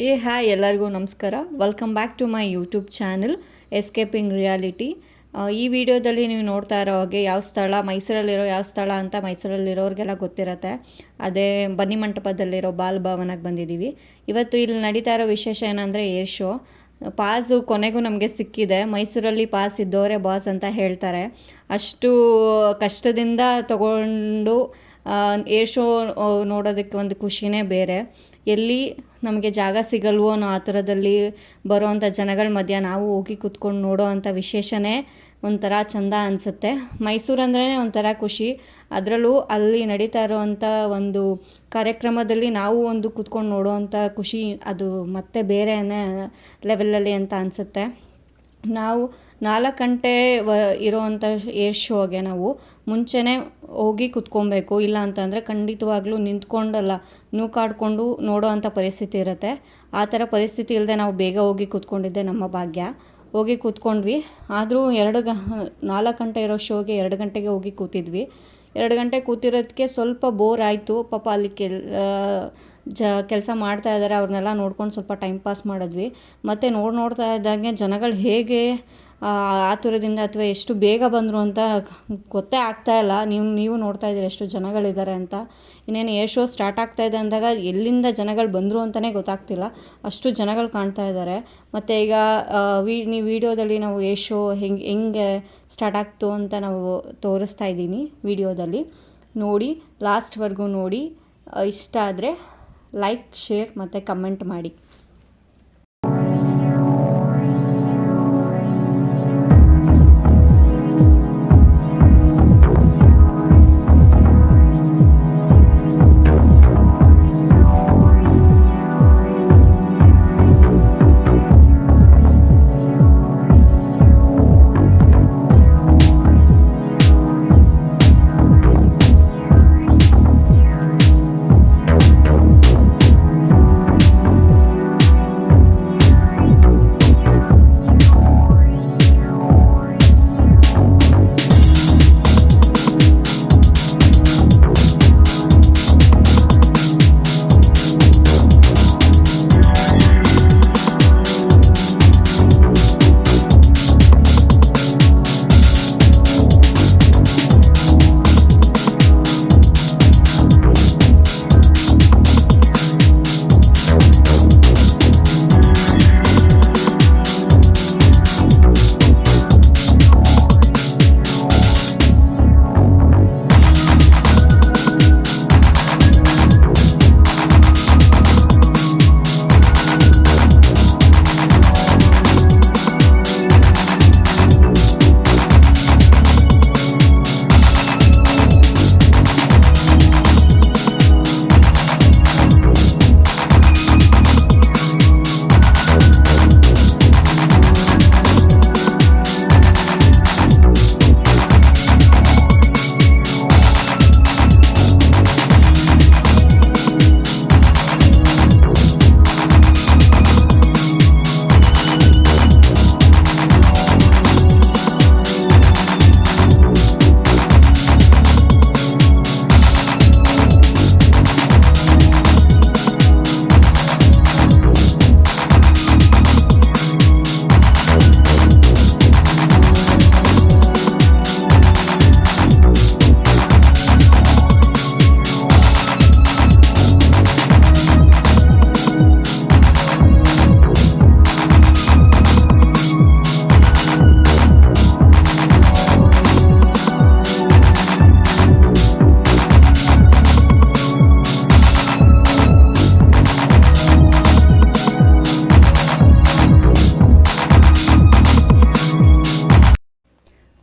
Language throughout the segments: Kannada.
ಹಾಯ್ ಎಲ್ಲರಿಗೂ ನಮಸ್ಕಾರ. Welcome back to my YouTube channel escaping reality. ಈ ವಿಡಿಯೋದಲ್ಲಿ ನೀವು ನೋಡ್ತಾ ಇರೋ ಹಾಗೆ ಯಾವ ಸ್ಥಳ ಮೈಸೂರಲ್ಲಿರೋ ಯಾವ ಸ್ಥಳ ಅಂತ ಮೈಸೂರಲ್ಲಿರೋರಿಗೆಲ್ಲ ಗೊತ್ತಿರುತ್ತೆ. ಅದೇ ಬನ್ನಿ ಮಂಟಪದಲ್ಲಿರೋ ಬಾಲ್ ಭವನಕ್ಕೆ ಬಂದಿದ್ದೀವಿ. ಇವತ್ತು ಇಲ್ಲಿ ನಡೀತಾ ಇರೋ ವಿಶೇಷ ಏನಂದರೆ ಏರ್ ಶೋ. ಪಾಸು ಕೊನೆಗೂ ನಮಗೆ ಸಿಕ್ಕಿದೆ. ಮೈಸೂರಲ್ಲಿ ಪಾಸ್ ಇದ್ದವರೇ ಬಾಸ್ ಅಂತ ಹೇಳ್ತಾರೆ. ಅಷ್ಟು ಕಷ್ಟದಿಂದ ತಗೊಂಡು ಏರ್ ಶೋ ನೋಡೋದಕ್ಕೆ ಒಂದು ಖುಷಿನೇ ಬೇರೆ. ಎಲ್ಲಿ ನಮಗೆ ಜಾಗ ಸಿಗಲ್ವೋ ಅನ್ನೋ ಆ ಥರದಲ್ಲಿ ಬರೋವಂಥ ಜನಗಳ ಮಧ್ಯ ನಾವು ಹೋಗಿ ಕೂತ್ಕೊಂಡು ನೋಡೋ ಅಂಥ ವಿಶೇಷನೇ ಒಂಥರ ಚೆಂದ ಅನಿಸುತ್ತೆ. ಮೈಸೂರು ಅಂದ್ರೇ ಒಂಥರ ಖುಷಿ. ಅದರಲ್ಲೂ ಅಲ್ಲಿ ನಡೀತಾ ಇರೋವಂಥ ಒಂದು ಕಾರ್ಯಕ್ರಮದಲ್ಲಿ ನಾವು ಒಂದು ಕೂತ್ಕೊಂಡು ನೋಡೋವಂಥ ಖುಷಿ ಅದು ಮತ್ತೆ ಬೇರೆಯೇ ಲೆವೆಲಲ್ಲಿ ಅಂತ ಅನಿಸುತ್ತೆ. ನಾವು 4 ಗಂಟೆ ಇರೋವಂಥ ಏರ್ ಶೋಗೆ ನಾವು ಮುಂಚೆನೇ ಹೋಗಿ ಕೂತ್ಕೊಬೇಕು. ಇಲ್ಲ ಅಂತಂದರೆ ಖಂಡಿತವಾಗ್ಲೂ ನಿಂತ್ಕೊಂಡಲ್ಲ ನೂಕಾಡಿಕೊಂಡು ನೋಡೋ ಅಂಥ ಪರಿಸ್ಥಿತಿ ಇರುತ್ತೆ. ಆ ಥರ ಪರಿಸ್ಥಿತಿ ಇಲ್ಲದೆ ನಾವು ಬೇಗ ಹೋಗಿ ಕೂತ್ಕೊಂಡಿದ್ದೆ ನಮ್ಮ ಭಾಗ್ಯ. ಹೋಗಿ ಕೂತ್ಕೊಂಡ್ವಿ. ಆದರೂ 4 ಗಂಟೆ ಇರೋ ಶೋಗೆ 2 ಗಂಟೆಗೆ ಹೋಗಿ ಕೂತಿದ್ವಿ. 2 ಗಂಟೆ ಕೂತಿರೋದಕ್ಕೆ ಸ್ವಲ್ಪ ಬೋರ್ ಆಯಿತು. ಪಾಪ ಅಲ್ಲಿ ಕೆಲಸ ಮಾಡ್ತಾ ಇದ್ದಾರೆ, ಅವ್ರನ್ನೆಲ್ಲ ನೋಡ್ಕೊಂಡು ಸ್ವಲ್ಪ ಟೈಮ್ ಪಾಸ್ ಮಾಡಿದ್ವಿ. ಮತ್ತು ನೋಡ್ತಾ ಇದ್ದಂಗೆ ಜನಗಳು ಹೇಗೆ ಆತುರದಿಂದ ಅಥವಾ ಎಷ್ಟು ಬೇಗ ಬಂದರು ಅಂತ ಗೊತ್ತೇ ಆಗ್ತಾಯಿಲ್ಲ. ನೀವು ನೋಡ್ತಾ ಇದ್ದೀರಿ ಎಷ್ಟು ಜನಗಳಿದ್ದಾರೆ ಅಂತ. ಇನ್ನೇನು ಏರ್ ಶೋ ಸ್ಟಾರ್ಟ್ ಆಗ್ತಾಯಿದೆ ಅಂದಾಗ ಎಲ್ಲಿಂದ ಜನಗಳು ಬಂದರು ಅಂತಲೇ ಗೊತ್ತಾಗ್ತಿಲ್ಲ, ಅಷ್ಟು ಜನಗಳು ಕಾಣ್ತಾ ಇದ್ದಾರೆ. ಮತ್ತು ಈಗ ನೀವು ವಿಡಿಯೋದಲ್ಲಿ ನಾವು ಏರ್ ಶೋ ಹೆಂಗೆ ಸ್ಟಾರ್ಟ್ ಆಗ್ತು ಅಂತ ನಾವು ತೋರಿಸ್ತಾ ಇದ್ದೀನಿ ವಿಡಿಯೋದಲ್ಲಿ. ನೋಡಿ, ಲಾಸ್ಟ್ವರೆಗೂ ನೋಡಿ. ಇಷ್ಟ ಆದರೆ ಲೈಕ್, ಶೇರ್ ಮತ್ತು ಕಮೆಂಟ್ ಮಾಡಿ.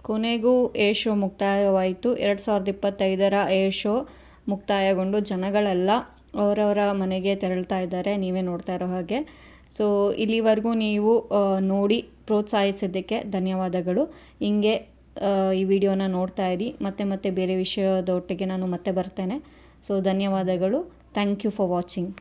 ಕೊನೆಗೂ ಏರ್ ಶೋ ಮುಕ್ತಾಯವಾಯಿತು. 2025ರ ಏರ್ ಶೋ ಮುಕ್ತಾಯಗೊಂಡು ಜನಗಳೆಲ್ಲ ಅವರವರ ಮನೆಗೆ ತೆರಳ್ತಾ ಇದ್ದಾರೆ. ನೀವೇ ನೋಡ್ತಾ ಇರೋ ಹಾಗೆ. ಸೊ ಇಲ್ಲಿವರೆಗೂ ನೀವು ನೋಡಿ ಪ್ರೋತ್ಸಾಹಿಸಿದ್ದಕ್ಕೆ ಧನ್ಯವಾದಗಳು. ಹಿಂಗೆ ಈ ವಿಡಿಯೋನ ನೋಡ್ತಾ ಇರಿ. ಮತ್ತೆ ಬೇರೆ ವಿಷಯದೊಟ್ಟಿಗೆ ನಾನು ಮತ್ತೆ ಬರ್ತೇನೆ. ಸೊ ಧನ್ಯವಾದಗಳು. Thank you for watching.